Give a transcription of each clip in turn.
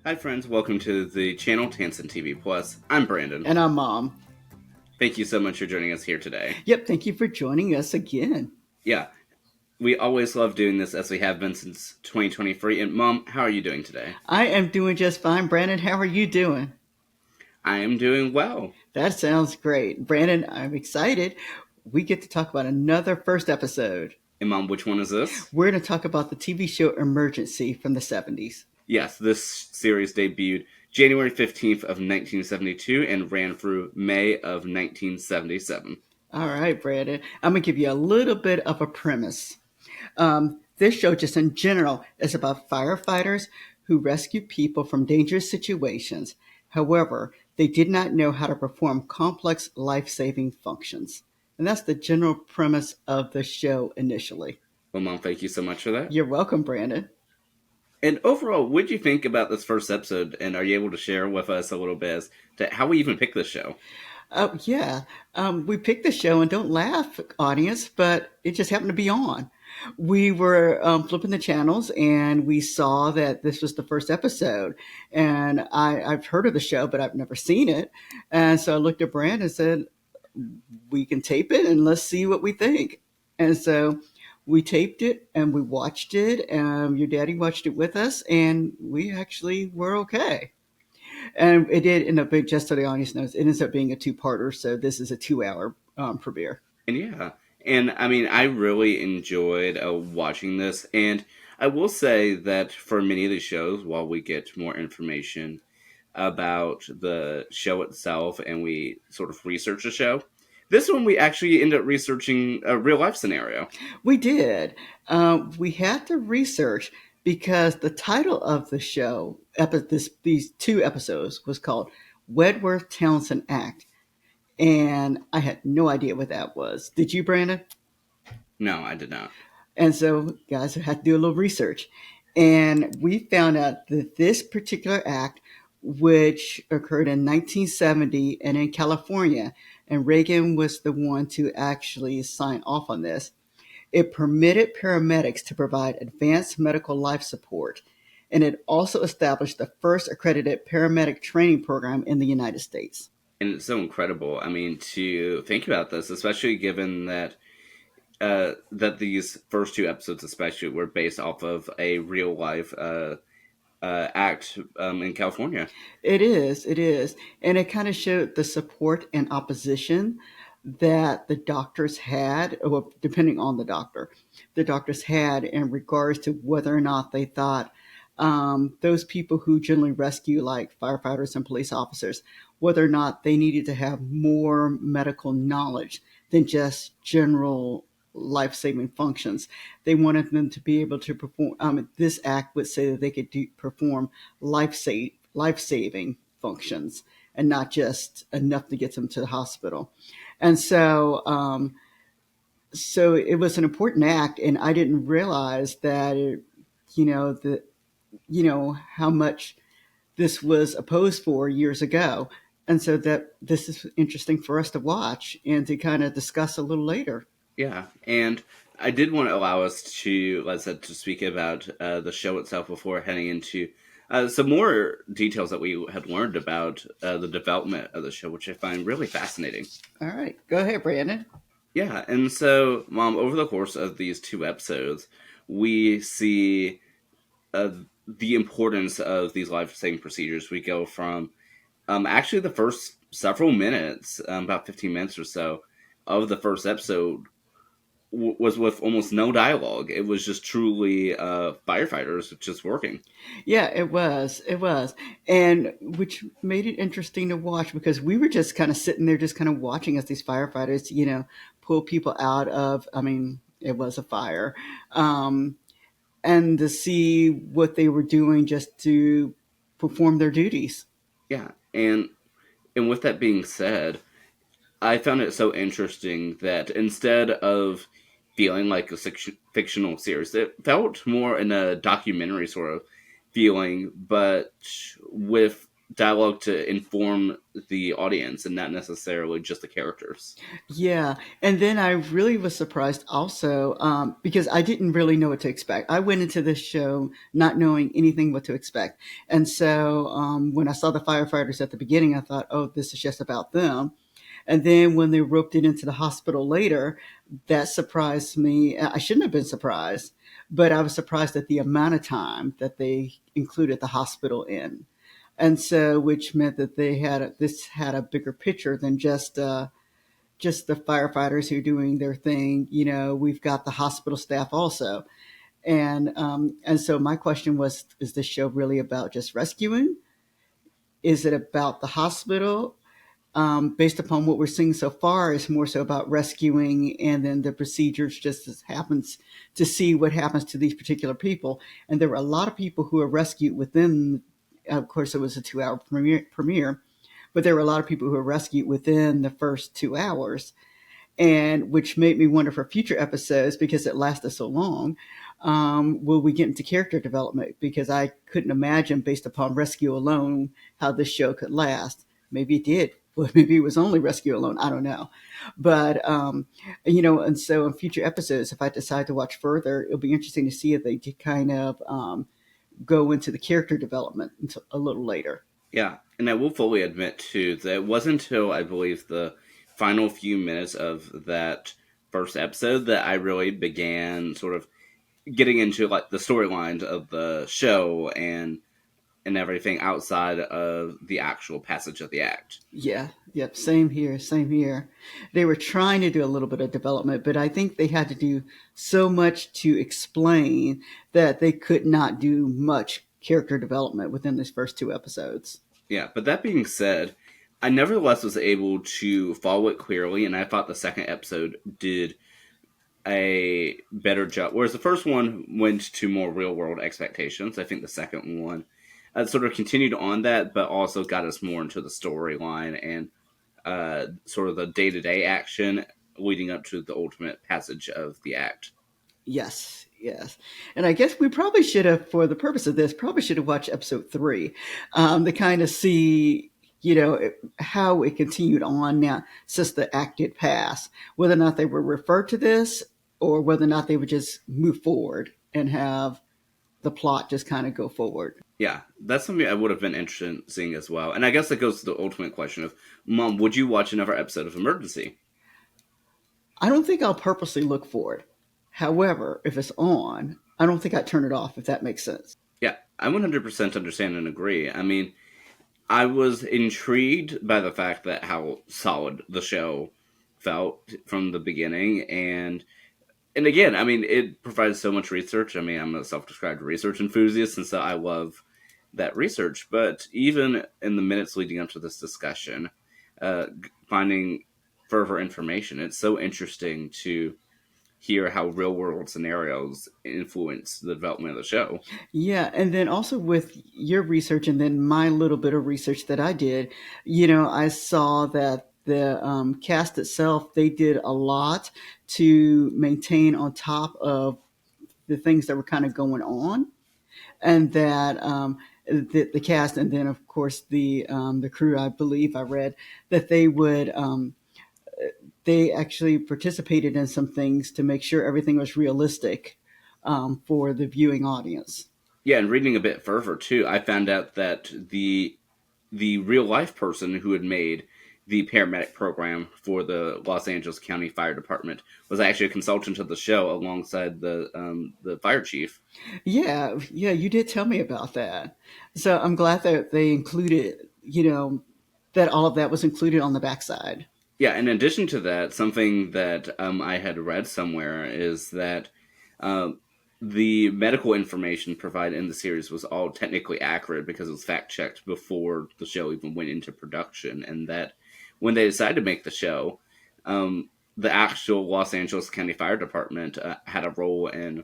Hi friends, welcome to the channel Tansson TV Plus. I'm Brandon. And I'm Mom. Thank you so much for joining us here today. Yep, thank you for joining us again. Yeah, we always love doing this as we have been since 2023. And Mom, how are you doing today? I am doing just fine. Brandon, how are you doing? I am doing well. That sounds great. Brandon, I'm excited. We get to talk about another first episode. And Mom, which one is this? We're going to talk about the TV show Emergency from the 70s. Yes, this series debuted January 15th of 1972 and ran through May of 1977. All right, Brandon. I'm going to give you a little bit of a premise. This show, just in general, is about firefighters who rescue people from dangerous situations. However, they did not know how to perform complex life-saving functions. And that's the general premise of the show initially. Well, Mom, thank you so much for that. You're welcome, Brandon. And overall, what did you think about this first episode? And are you able to share with us a little bit as to how we even picked this show? Yeah, we picked the show, and don't laugh, audience, but it just happened to be on. We were flipping the channels, and we saw that this was the first episode. And I've heard of the show, but I've never seen it. And so I looked at Brand and said, we can tape it, and let's see what we think. And so we taped it, and we watched it. Your daddy watched it with us, and we actually were okay. And it did end up being, just so the audience knows, it ends up being a two-parter. So this is a 2-hour premiere. And yeah, and I mean, I really enjoyed watching this, and I will say that for many of these shows, while we get more information about the show itself and we sort of research the show, this one we actually end up researching a real life scenario. We did. We had to research because the title of the show, these two episodes, was called Wedworth Townsend Act. And I had no idea what that was. Did you, Brandon? No, I did not. And so, guys, I had to do a little research. And we found out that this particular act, which occurred in 1970 and in California, and Reagan was the one to actually sign off on this, it permitted paramedics to provide advanced medical life support. And it also established the first accredited paramedic training program in the United States. And it's so incredible. I mean, to think about this, especially given that that these first two episodes, especially, were based off of a real life act in California. It is. And it kind of showed the support and opposition that the doctors had, well, depending on the doctors had in regards to whether or not they thought those people who generally rescue, like firefighters and police officers, whether or not they needed to have more medical knowledge than just general life-saving functions. They wanted them to be able to perform. This act would say that they could perform life-saving functions and not just enough to get them to the hospital. And so it was an important act, and I didn't realize that how much this was opposed for years ago. And so that this is interesting for us to watch and to kind of discuss a little later. Yeah, and I did want to allow us to, let's say, to speak about the show itself before heading into some more details that we had learned about the development of the show, which I find really fascinating. All right, go ahead, Brandon. Yeah, and so, Mom, over the course of these two episodes, we see uh, the importance of these life-saving procedures. We go from actually the first several minutes, about 15 minutes or so, of the first episode was with almost no dialogue. It was just truly firefighters just working. Yeah, it was. It was. And which made it interesting to watch because we were just kind of sitting there, just kind of watching as these firefighters, pull people out of, it was a fire, and to see what they were doing just to perform their duties. Yeah, and with that being said, I found it so interesting that instead of feeling like a fictional series, it felt more in a documentary sort of feeling, but with dialogue to inform the audience and not necessarily just the characters. Yeah, and then I really was surprised also because I didn't really know what to expect. I went into this show not knowing anything what to expect, and so when I saw the firefighters at the beginning, I thought, "Oh, this is just about them." And then when they roped it into the hospital later, that surprised me. I shouldn't have been surprised, but I was surprised at the amount of time that they included the hospital in, and so which meant that this had a bigger picture than just the firefighters who are doing their thing. You know, we've got the hospital staff also. And so my question was, is this show really about just rescuing? Is it about the hospital? Based upon what we're seeing so far, is more so about rescuing, and then the procedures just as happens to see what happens to these particular people. And there were a lot of people who were rescued within. Of course, it was a 2 hour premiere, but there were a lot of people who were rescued within the first 2 hours, and which made me wonder for future episodes because it lasted so long. Will we get into character development? Because I couldn't imagine, based upon rescue alone, how this show could last. Maybe it did. Well, maybe it was only rescue alone. I don't know. But, and so in future episodes, if I decide to watch further, it'll be interesting to see if they kind of go into the character development until a little later. Yeah, and I will fully admit too that it wasn't until I believe the final few minutes of that first episode that I really began sort of getting into like the storylines of the show and everything outside of the actual passage of the act. Yeah, yep, same here, same here. They were trying to do a little bit of development, but I think they had to do so much to explain that they could not do much character development within these first two episodes. Yeah, but that being said, I nevertheless was able to follow it clearly, and I thought the second episode did a better job. Whereas the first one went to more real world expectations, I think the second one sort of continued on that, but also got us more into the storyline and sort of the day to day action leading up to the ultimate passage of the act. Yes, yes. And I guess we probably should have, for the purpose of this, probably should have watched episode three to kind of see, how it continued on now since the act did pass, whether or not they were referred to this or whether or not they would just move forward and have the plot just kind of go forward. Yeah, that's something I would have been interested in seeing as well. And I guess that goes to the ultimate question of, Mom, would you watch another episode of Emergency? I don't think I'll purposely look for it. However, if it's on, I don't think I'd turn it off, if that makes sense. Yeah, I 100% understand and agree. I mean, I was intrigued by the fact that how solid the show felt from the beginning, and again, I mean, it provides so much research. I mean, I'm a self-described research enthusiast, and so I love that research. But even in the minutes leading up to this discussion, finding further information, it's so interesting to hear how real-world scenarios influence the development of the show. Yeah, and then also with your research and then my little bit of research that I did, I saw that the cast itself, they did a lot to maintain on top of the things that were kind of going on, and that the cast, and then of course the crew, I believe I read that they actually participated in some things to make sure everything was realistic for the viewing audience. Yeah, and reading a bit further too, I found out that the real life person who had made the paramedic program for the Los Angeles County Fire Department was actually a consultant of the show alongside the fire chief. Yeah, yeah, you did tell me about that. So I'm glad that they included, that all of that was included on the backside. Yeah, in addition to that, something that I had read somewhere is that um, the medical information provided in the series was all technically accurate because it was fact checked before the show even went into production, and that when they decided to make the show, the actual Los Angeles County Fire Department had a role in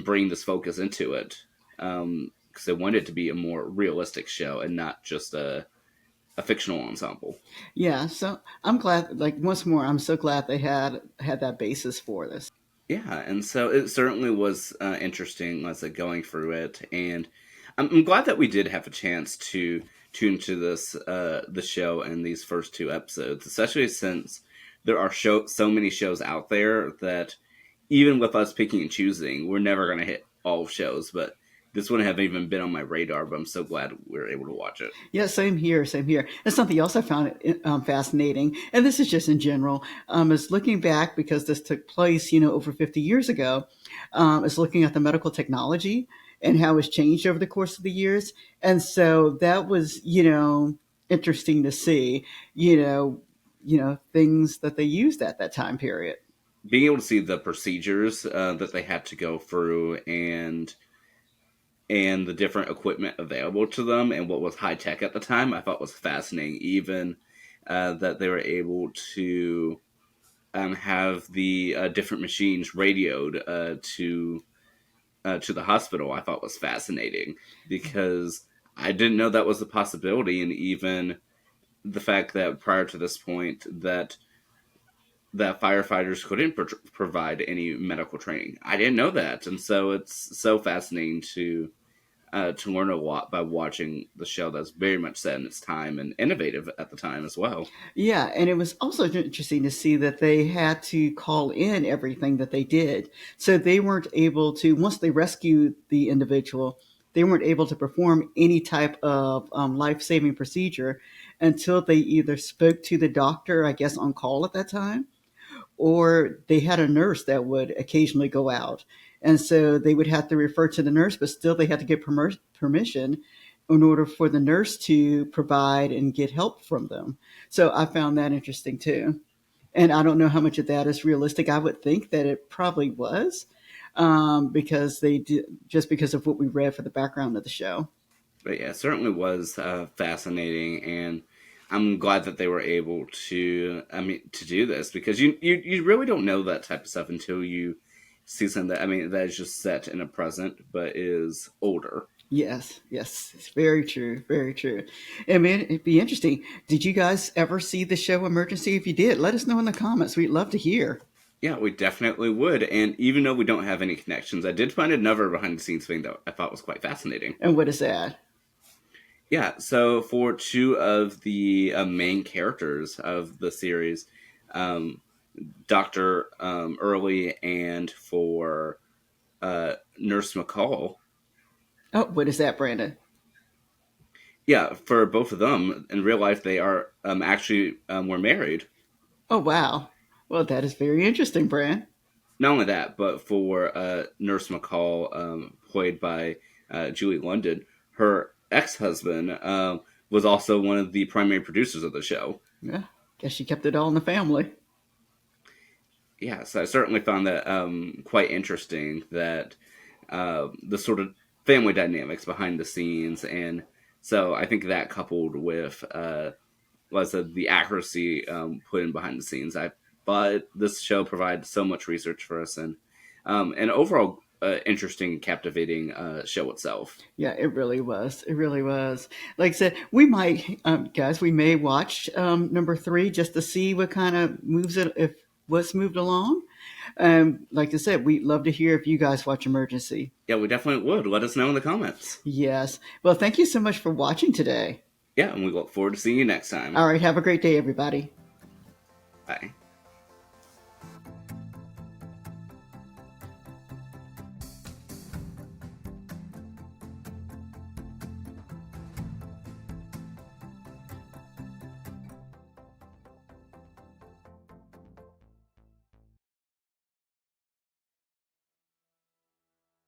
bringing this focus into it because they wanted it to be a more realistic show and not just a fictional ensemble. Yeah, so I'm glad. Like once more, I'm so glad they had that basis for this. Yeah, and so it certainly was interesting, as like going through it, and I'm glad that we did have a chance to tune into this the show and these first two episodes, especially since there are so many shows out there that even with us picking and choosing, we're never going to hit all shows. But this wouldn't have even been on my radar. But I'm so glad we were able to watch it. Yeah, same here, same here. And something else I found fascinating, and this is just in general, is looking back because this took place, over 50 years ago, is looking at the medical technology and how it's changed over the course of the years. And so that was, interesting to see, things that they used at that time period. Being able to see the procedures that they had to go through and the different equipment available to them and what was high tech at the time, I thought was fascinating. Even that they were able to have the different machines radioed to the hospital, I thought was fascinating because I didn't know that was a possibility, and even the fact that prior to this point that firefighters couldn't provide any medical training. I didn't know that, and so it's so fascinating to learn a lot by watching the show that's very much set in its time and innovative at the time as well. Yeah, and it was also interesting to see that they had to call in everything that they did. So they weren't able to, once they rescued the individual, they weren't able to perform any type of life saving procedure until they either spoke to the doctor, I guess, on call at that time, or they had a nurse that would occasionally go out. And so they would have to refer to the nurse, but still they had to get permission in order for the nurse to provide and get help from them. So I found that interesting too. And I don't know how much of that is realistic. I would think that it probably was, because they did, just because of what we read for the background of the show. But yeah, it certainly was fascinating, and I'm glad that they were able to. I mean, to do this because you really don't know that type of stuff until you see something that that is just set in a present but is older. Yes, yes, it's very true, very true. I mean, it'd be interesting. Did you guys ever see the show Emergency? If you did, let us know in the comments. We'd love to hear. Yeah, we definitely would. And even though we don't have any connections, I did find another behind the scenes thing that I thought was quite fascinating. And what is that? Yeah, so for two of the main characters of the series, um, Dr. Early and for Nurse McCall, Oh, what is that, Brandon? yeah, for both of them, in real life, they are actually were married. Oh, wow. Well, that is very interesting, Brand. Not only that, but for Nurse McCall, played by Julie London, her ex husband was also one of the primary producers of the show. Yeah, guess she kept it all in the family. Yeah, so I certainly found that quite interesting that the sort of family dynamics behind the scenes. And so I think that coupled with was the accuracy put in behind the scenes. I thought this show provided so much research for us and an overall interesting, captivating show itself. Yeah, it really was. It really was. Like I said, we might, guys, we may watch number three just to see what kind of moves it, if what's moved along. Like I said, we'd love to hear if you guys watch Emergency. Yeah, we definitely would. Let us know in the comments. Yes. Well, thank you so much for watching today. Yeah, and we look forward to seeing you next time. All right. Have a great day, everybody. Bye.